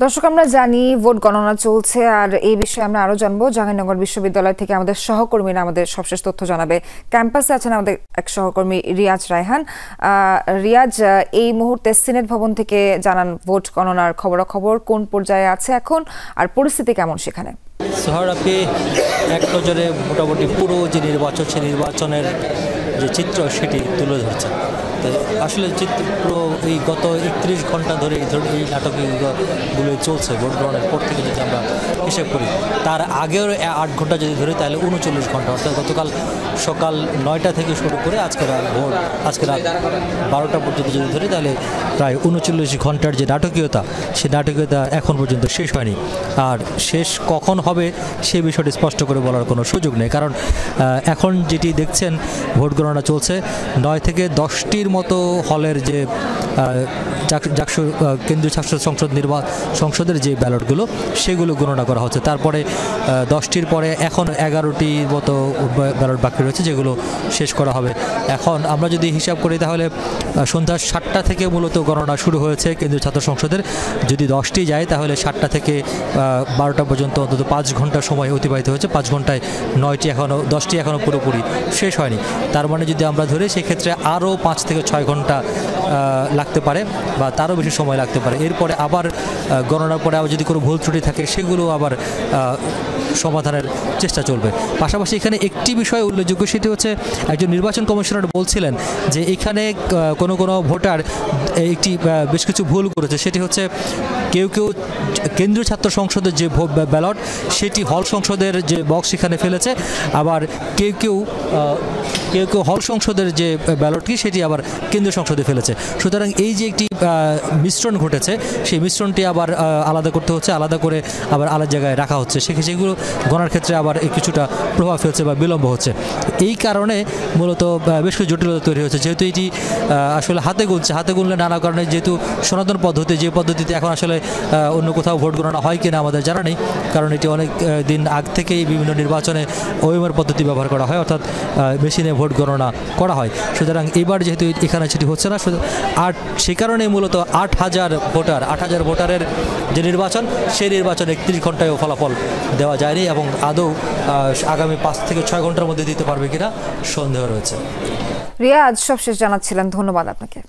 দর্শক, আমরা জানি ভোট গণনা চলছে, আর এই বিষয়ে আমরা আরো জানবো। জাহাঙ্গীরনগর বিশ্ববিদ্যালয় থেকে আমাদের সহকর্মীরা আমাদের সবশেষ তথ্য জানাবে। ক্যাম্পাসে আছেন আমাদের এক সহকর্মী রিয়াজ রায়হান। রিয়াজ, এই মুহূর্তে সিনেট ভবন থেকে জানান ভোট গণনার খবরাখবর কোন পর্যায়ে আছে এখন, আর পরিস্থিতি কেমন সেখানে? সোহার, আপনি এক নজরে মোটামুটি পুরো যে নির্বাচনের যে চিত্র সেটি তুলে ধরছে। আসলে পুরো এই গত 31 ঘন্টা ধরে এই নাটকগুলো চলছে। ভোট গ্রহণের পর থেকে যদি আমরা হিসেব করি, তার আগেও 8 ঘন্টা যদি ধরি তাহলে 39 ঘন্টা, অর্থাৎ গতকাল সকাল 9টা থেকে শুরু করে আজকে রাত 12টা পর্যন্ত যদি ধরি তাহলে প্রায় 39 ঘন্টার যে নাটকীয়তা, সেই নাটকীয়তা এখন পর্যন্ত শেষ হয়নি। আর শেষ কখন হবে সে বিষয়টি স্পষ্ট করে বলার কোনো সুযোগ নেই, কারণ এখন যেটি দেখছেন ভোট গণনা চলছে। 9 থেকে 10টির মতো হলের যে কেন্দ্রীয় ছাত্র সংসদের যে ব্যালটগুলো সেগুলো গণনা করা হচ্ছে। তারপরে 10টির পরে এখন 11টির মতো ব্যালট বাকি রয়েছে, যেগুলো শেষ করা হবে। এখন আমরা যদি হিসাব করি তাহলে সন্ধ্যা 7টা থেকে মূলত গণনা শুরু হয়েছে কেন্দ্রীয় ছাত্র সংসদের। যদি 10টি যায় তাহলে 7টা থেকে 12টা পর্যন্ত অন্তত 5 ঘন্টা সময় অতিবাহিত হয়েছে। 5 ঘন্টায় 10টি এখনও পুরোপুরি শেষ হয়নি। তার মানে যদি আমরা ধরি সেক্ষেত্রে আরও 5 থেকে 6 ঘন্টা লাগতে পারে বা তারও বেশি সময় লাগতে পারে। এরপরে আবার গণনার পরে আবার যদি কোনো ভুল ত্রুটি থাকে সেগুলো আবার সমাধানের চেষ্টা চলবে। পাশাপাশি এখানে একটি বিষয় উল্লেখযোগ্য, সেটি হচ্ছে একজন নির্বাচন কমিশনার বলছিলেন যে এখানে কোনো ভোটার বেশ কিছু ভুল করেছে। সেটি হচ্ছে কেউ কেন্দ্রীয় ছাত্র সংসদের যে ব্যালট সেটি হল সংসদের যে বক্স সেখানে ফেলেছে, আবার কেউ হল সংসদের যে ব্যালটটি সেটি আবার কেন্দ্রীয় সংসদে ফেলেছে। সুতরাং এই যে একটি মিশ্রণ ঘটেছে, সেই মিশ্রণটি আবার আলাদা করতে হচ্ছে, আলাদা করে আবার আলাদা জায়গায় রাখা হচ্ছে। সেগুলো গণার ক্ষেত্রে আবার কিছুটা প্রভাব ফেলছে বা বিলম্ব হচ্ছে। এই কারণে মূলত বেশ কিছু জটিলতা তৈরি হচ্ছে। যেহেতু এটি আসলে হাতে গুনলে নানা কারণে, যেহেতু সনাতন পদ্ধতি, যে পদ্ধতিতে এখন আসলে অন্য কোথাও ভোট গণনা হয় কিনা আমাদের জানা নেই, কারণ এটি অনেক দিন আগ থেকেই বিভিন্ন নির্বাচনে ওএমআর পদ্ধতি ব্যবহার করা হয়, অর্থাৎ মেশিনে ভোট গণনা করা হয়। সুতরাং এবার যেহেতু এখানে সেটি হচ্ছে না, সে কারণে মূলত 8,000 ভোটারের যে নির্বাচন, সেই নির্বাচন 31 ঘন্টায়ও ফলাফল দেওয়া যায়নি এবং আদৌ আগামী 5 থেকে 6 ঘন্টার মধ্যে দিতে পারবে কিনা সন্দেহ রয়েছে। রিয়াজ সবশেষ জানাচ্ছিলেন, ধন্যবাদ আপনাকে।